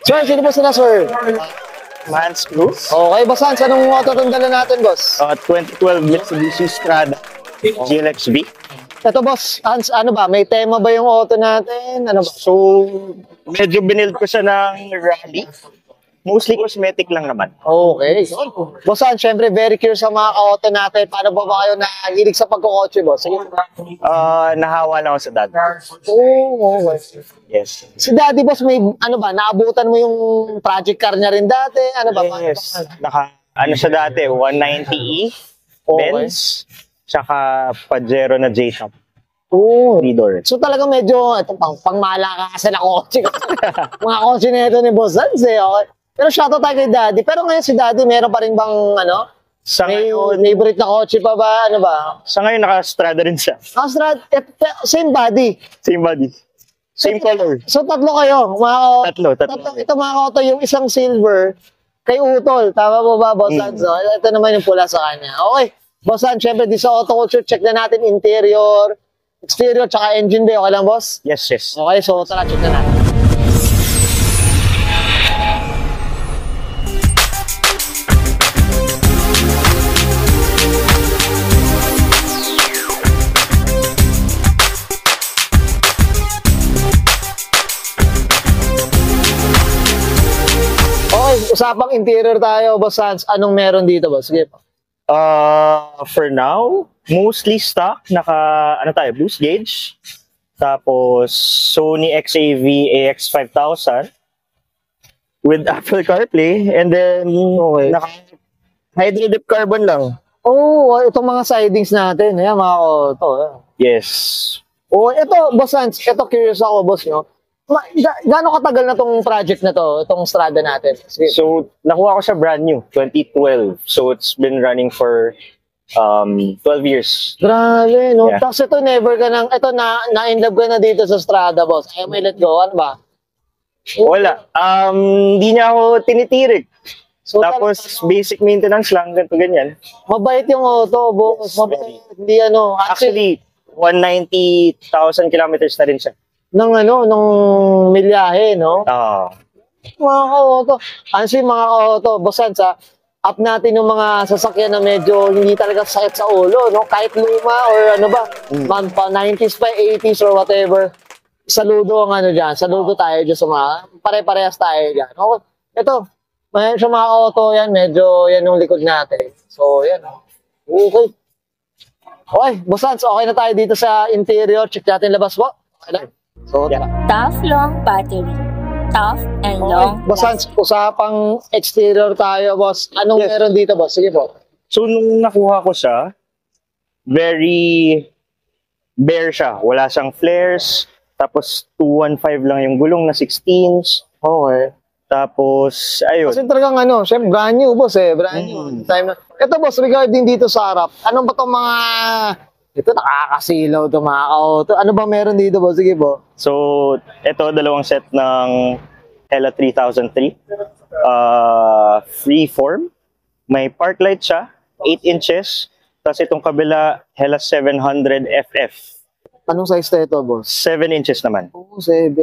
Sir, sino po sila, sir? Mans Cruz. Okay, boss Hans, anong auto itong dala natin, boss? 2012 Mitsubishi Strada GLXB. Ito, boss Hans, ano ba? May tema ba yung auto natin? Ano ba? So, medyo binild ko siya ng rally. Mostly cosmetic lang naman. Okay. Boss Hans, syempre, very curious sa mga auto natin. Paano ba kayo nahilig sa pagkukotse, boss? Sige. Nahawa lang ako sa dad. Oo, okay. Yes. Si daddy, boss, may, ano ba, naabutan mo yung project car niya rin dati? Ano ba? Yes. Ano siya dati? 190E, Benz, tsaka Pajero na J-Shop. Oo. 3 doors. So talagang medyo, ito, pangmalakasan na kotse. Mga kotse na ito ni Boss Hans, eh. Okay. Pero shoutout tayo kay daddy. Pero ngayon si daddy, meron pa rin bang, ano? Sa May ngayon, favorite na kotse pa ba? Ano ba? sa ngayon naka-Strada rin siya. Astra, same body. Same body. Same color. So tatlo kayo. Mga, Tatlo. ito mga auto, yung isang silver kay Utol. Tama mo ba, Boss Hans? So, ito naman yung pula sa kanya. Okay. Boss Hans, syempre di sa auto culture, check na natin interior, exterior, tsaka engine bay. Okay lang, boss? Yes, yes. Okay, so tara, check na natin. Usapang interior tayo, Boss Hans. Anong meron dito, boss? Sige po. For now, mostly stock. Ano tayo, boost gauge. Tapos, Sony XAV AX5000 with Apple CarPlay. And then, hydro-dip carbon lang. Oh, itong mga sidings natin. Ayan, mga auto. Yes. Oh, ito, Boss Hans. Ito, curious ako, boss, no? Gaano katagal na tong project na to, itong Strada natin? Sige. So, nakuha ko siya brand new, 2012. So, it's been running for 12 years. Grabe, no? Yeah. Tapos ito, never ka nang, ito, na-inlove ka na dito sa Strada, boss. Ayaw may let go, ano ba? Wala. Hindi niya ako tinitirik. So, tapos, basic maintenance lang, ganito ganyan. Mabait yung auto, boss. Mabait. Hindi ano. Actually, 190,000 kilometers na rin siya. Ng milyahe, no? Oo. Mga ka-auto. Ansi, mga ka-auto. Boss Hans, up natin yung mga sasakyan na medyo hindi talaga sakit sa ulo, no? Kahit luma or ano ba, pa 90s pa, 80s or whatever. Saludo ang ano dyan. Saludo tayo dyan sa mga, pare-parehas tayo dyan. Okay. Ito, may sa mga auto yan, medyo yan yung likod natin. So, yan. Okay. Okay, Boss Hans, okay na tayo dito sa interior. Check natin labas po. Okay lang. So, yeah. Tough, long battery. Tough and long. Boss Hans, usapang exterior tayo, boss. Anong meron dito, boss? Sige po. So, nung nakuha ko siya, very bare siya. Wala siyang flares. Tapos, 215 lang yung gulong na 16s. Okay. Tapos, ayun. Kasi talagang ano, syempre brand new, boss eh. Brand new. Time na. Ito, boss, regarding dito sa harap, anong ba itong mga... Ito, nakakasilaw ito, mga auto. Ano ba meron dito, boss? Sige po. So, ito, dalawang set ng Hella 3003. Freeform. May park light siya, 8 inches. Tapos itong kabila, Hella 700 FF. Anong size na ito, boss? 7 inches naman. Oh, 7.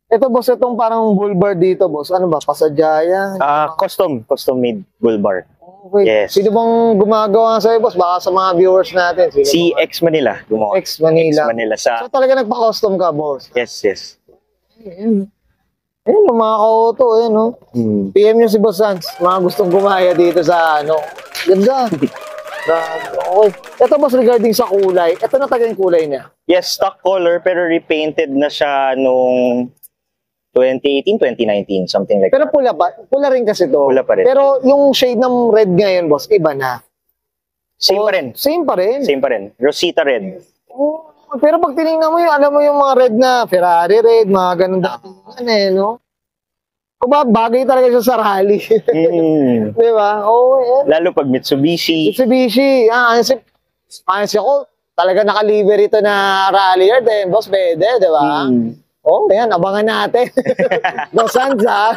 Ito, boss, itong parang bull bar dito, boss. Ano ba? Pasadyaya? Custom made bull bar. Okay. Yes. Sino bang gumagawa sa'yo, boss? Baka sa mga viewers natin. Si X Manila. Gumawa. X Manila. X Manila sa... So talaga nagpa-custom ka, boss? Yes, yes. Ayun, mga ka-auto, ayun, no? PM nyo si Boss Hans. Mga gustong gumaya dito sa, ano, ganda. Okay. Ito, boss, regarding sa kulay, ito na talaga yung kulay niya. Yes, stock color, pero repainted na siya nung 2018, 2019, something like Pero pula pa, pula rin kasi to. Pula pa rin. Pero yung shade ng red ngayon, boss, iba na. Same pa rin. Same pa rin. Same pa rin. Rosita red. Oh, pero pag tinignan mo yung, alam mo yung mga red na, Ferrari red, mga ganun datingan eh, no? Kung ba, bagay talaga siya sa rally. Di ba? Oo, yan. Lalo pag Mitsubishi. Mitsubishi. Ansi ako, talaga nakaliver ito na rally yard eh. Boss, pwede, di ba? Oh, yan, abangan natin. Boss Hans, ha?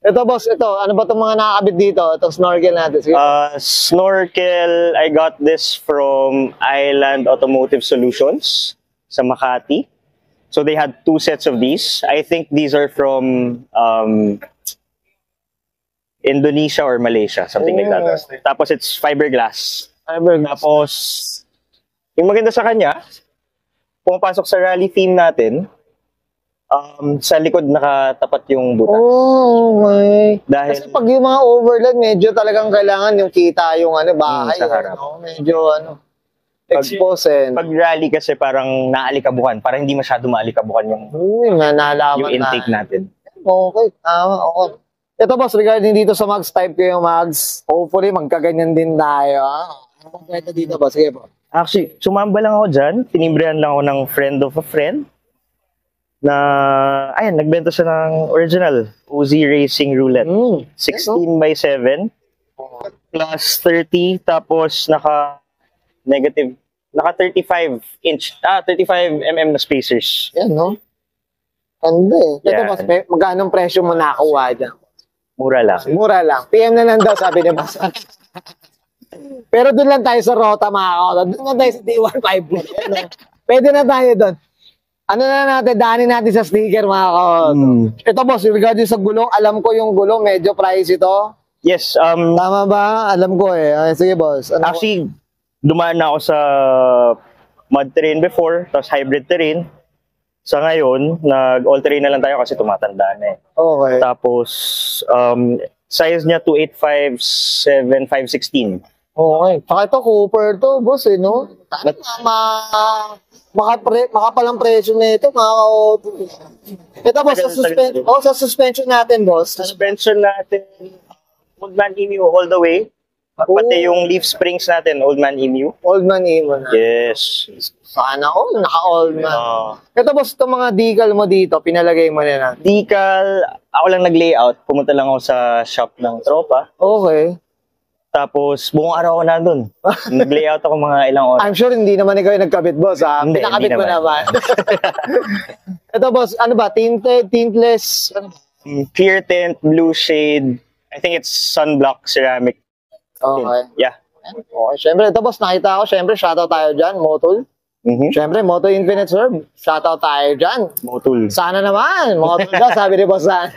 Ito, boss, ito. Ano ba itong mga nakakabit dito? Itong snorkel natin. Sige. Snorkel, I got this from Island Automotive Solutions sa Makati. So they had 2 sets of these. I think these are from Indonesia or Malaysia, something like that. Tapos it's fiberglass. Tapos, yung maganda sa kanya, pumapasok sa rally theme natin, sa likod nakatapat yung butas. Oh, okay. Dahil Kasi pag yung mga overland, medyo talagang kailangan yung kita yung ano, bahay. sa harap. Ano, medyo ano, expose. pag rally kasi parang naalikabukan, parang hindi masyado maalikabukan yung Uy, nalaman yung intake natin. Okay, tama. Okay. Ito boss, regarding dito sa mags, type ko yung mags. Hopefully, magkaganyan din tayo. Ano kung pwede dito ba? Sige po. Actually, sumamba lang ako dyan. Tinimbrihan lang ako ng friend of a friend na, ayan, nagbenta siya ng original Uzi Racing Roulette. 16 by 7 plus 30, tapos naka 35 mm na spacers. Yan, no? Ganda eh. Ito Yeah. boss, magkano presyo mo nakakuha dyan? Mura lang. Mura lang. PM na lang daw, sabi ni boss. Pero doon lang tayo sa Rota, mga kautot. Doon lang tayo sa D151. Ano? Pwede na tayo doon. Ano na natin, daanin natin sa sticker, mga kautot. Ito boss, regarding sa gulong, alam ko yung gulong, medyo pricey ito. Yes, Tama ba? Alam ko eh. Ay, sige boss. Ano actually, dumaan na ako sa mud terrain before, tapos hybrid terrain. Sa ngayon, nag-all-terrain na lang tayo kasi tumatanda na eh. Okay. Tapos, size niya 285, 7, 516. Okay. Saka ito, Cooper to, boss eh, no? Makapalang presyo na ito, mga kauto. Ito boss, sa suspension natin, boss. Suspension natin, Old Man Emu all the way. Pati yung leaf springs natin, Old Man Emu. Old man imo na. Yes. Sana all, naka-old man. Ito boss, itong mga decal mo dito, pinalagay mo na na. Decal, ako lang nag-layout. Pumunta lang ako sa shop ng tropa. Okay. Tapos, buong araw ako na dun. Nag-layout ako mga ilang oras. I'm sure hindi naman ikaw yung nagkabit, boss, ha? Hindi, Pinakabit hindi mo naman. Ito boss, ano ba? Tintless? Ano? Clear tint, blue shade. I think it's sunblock ceramic. Okay. Yeah. Okay, syempre, ito boss, nakita ko, syempre, shoutout tayo dyan, Motul. Syempre, Moto Infinite Serve, shoutout tayo dyan. Motul. Sana naman, Motul dyan, sabi ni boss San.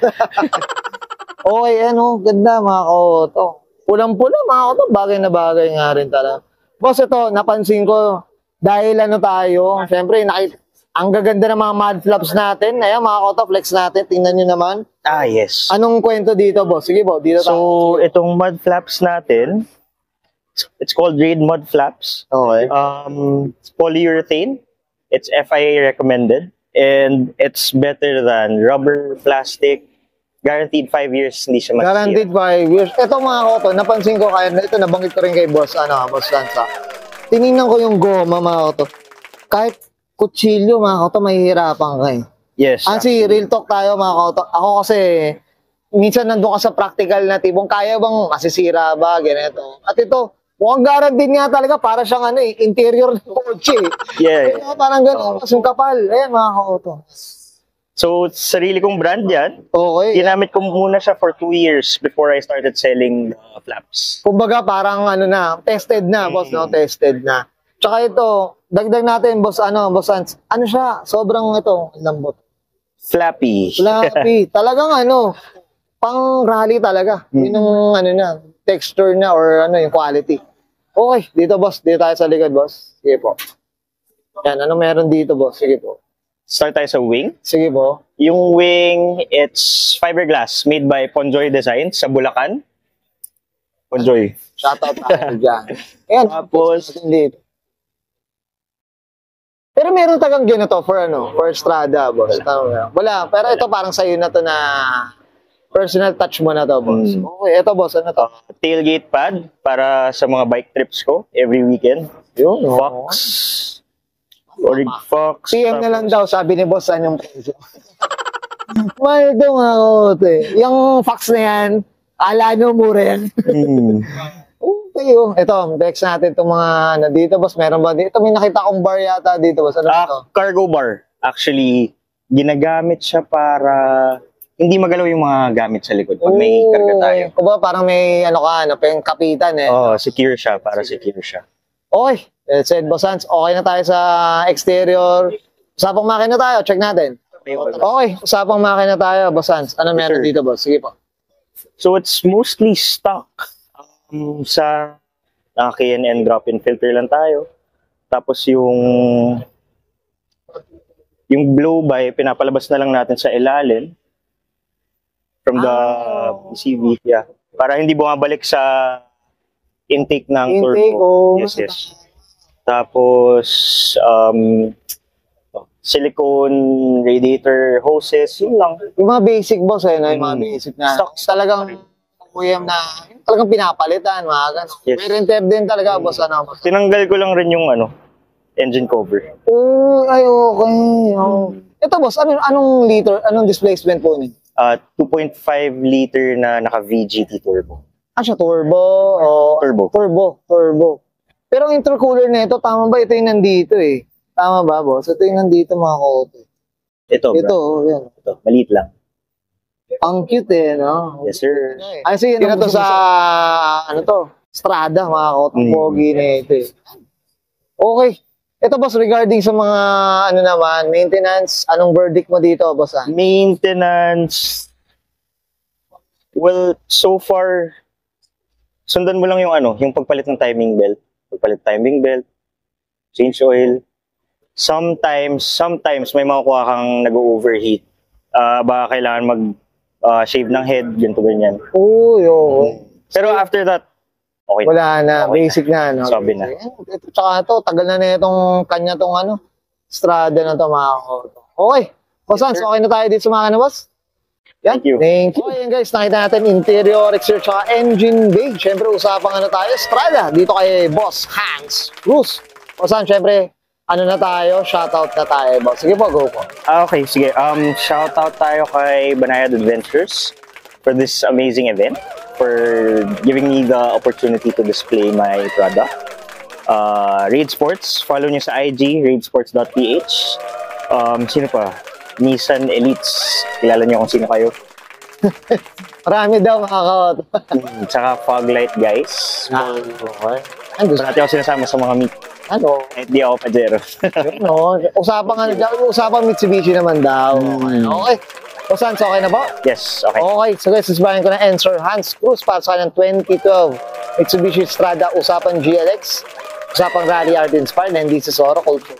Okay, ano, ganda mga kauto. Pulang-pula mga kauto, bagay na bagay nga rin talaga. Boss, ito, napansin ko, dahil ano tayo, syempre, ang gaganda ng mga mud flaps natin. Ayan, mga kauto, flex natin, tingnan nyo naman. Ah, yes. Anong kwento dito, boss? Sige po, dito tayo. So, itong mud flaps natin, it's called Raid Mud Flaps. Okay. It's polyurethane. It's FIA recommended. And it's better than rubber, plastic. Guaranteed 5 years, hindi siya masisira. Guaranteed 5 years. Ito mga kauto, napansin ko kaya, ito nabanggit ko rin kay boss, boss Lanza. Tinignan ko yung goma, mga kauto. Kahit kutsilyo, mga kauto, mahihirapan ka eh. Yes. Kasi real talk tayo mga kauto. Ako kasi, minsan nandun ka sa practical na tibong, kaya bang masisira ba, ganito. At ito, mukhang guaranteed nga talaga, para siyang interior ng kotse. Yeah. Kaya parang gano'n, kasong kapal. Ayan mga kauto. So, sarili kong brand yan. Okay. Ginamit ko muna siya for 2 years before I started selling flaps. Kumbaga parang tested na, boss, no? Tested na. Tsaka ito, dagdag natin, boss, boss Sans. Ano siya? Sobrang lambot. Flappy. Flappy. Talagang pang rally talaga. Yun yung texture na or yung quality. Okay, dito boss, dito tayo sa likod, boss. Sige po. Yan, ano meron dito, boss? Sige po. Start tayo sa wing. Sige po. Yung wing, it's fiberglass made by Ponjoy Designs sa Bulacan. Ponjoy. Shoutout tayo dyan. Ayan, Tapos, dito. Pero meron tagang ganito for Strada, boss. Wala. Pero ito parang sa'yo na to na personal touch mo na to, boss. Okay, ito, boss. Ano to? Tailgate pad para sa mga bike trips ko every weekend. Yun, Fox. Orig Fox. PM na lang daw, sabi ni boss, saan yung presyo? Mahal daw nga ako, yung Fox na yan, ala nyo, mura yan. Okay, ito, Bex natin itong mga dito, boss. Meron ba dito? May nakita akong bar yata dito, boss. Ano ito? Cargo bar. Actually, ginagamit siya para hindi magalaw yung mga gamit sa likod pag may karga tayo. Kumbaga parang may yung kapitan eh. Secure siya, para secure siya. Okay, said boss Hans, okay na tayo sa exterior. Usapang makina tayo, check natin. Okay, usapang makina tayo, Boss Hans. Ano meron Sure. dito, boss? Sige po. So it's mostly stock. Sa K&N drop-in filter lang tayo. Tapos yung blow-by, pinapalabas na lang natin sa ilalim from the PCV. Yeah. Para hindi bumabalik sa intake ng Intake, turbo. Yes. Tapos, silicone radiator hoses, yun lang. Yung mga basic, boss, no? Yung mga basic na Stock. talagang OEM na talagang pinapalitan, mga ganun. Yes. May renteb din talaga, boss, ano? Boss? Tinanggal ko lang rin yung engine cover. Oh, ay, okay. Oh. Ito, boss, anong liter, anong displacement po niyo? 2.5 liter na naka-VGT turbo. Siya, turbo o... Turbo. Pero ang intercooler na ito, tama ba? Ito yung nandito eh. Tama ba, boss? Ito yung nandito, mga kote. Ito, Ito, bro. yan. Ito, maliit lang. Ang cute eh, no? Yes, sir. Ay, sige, na to sa, Strada, mga kote. Pogi na ito eh. Okay. Ito, boss, regarding sa mga, maintenance, anong verdict mo dito, boss? Maintenance. Well, so far, sundan mo lang yung pagpalit ng timing belt. Change oil. Sometimes may makukuha kang nag-overheat. Baka kailangan mag-shave ng head, ganyan. Uy, oo. Pero after that, okay. Wala na, Okay basic na, no? Sabi na. Ito, tsaka ito, tagal na itong kanya tong Strada na to, mga kote. Okay. Boss Hans, okay na tayo dito sa mga boss? Yan. Thank you. Thank you. Okay, guys, nakita natin interior, exterior, tsaka engine bay. Siyempre, usapang tayo, Strada. Dito kay Boss Hans Cruz. Boss Hans, siyempre, na tayo, shoutout na tayo, boss. Sige po, go po. Okay, sige. Shoutout tayo kay Banayad Adventures for this amazing event, for giving me the opportunity to display my product. Raid Sports, follow nyo sa IG, raidsports.ph. Sino pa? Nissan Elites. Kilala nyo kung sino kayo. Marami daw, mga kaot. Tsaka Foglight Guys. Okay. Ano? Parati ako sinasama sa mga meet. Kahit di ako pajero. Usapang Mitsubishi naman daw. Okay. Boss Hans, okay na ba? Yes, okay. Okay, so guys, sasabahin ko na answer. Hans Cruz para sa kanyang 2012 Mitsubishi Strada, usapang GLX, usapang Rally Art Inspired, and this is Oro Culture.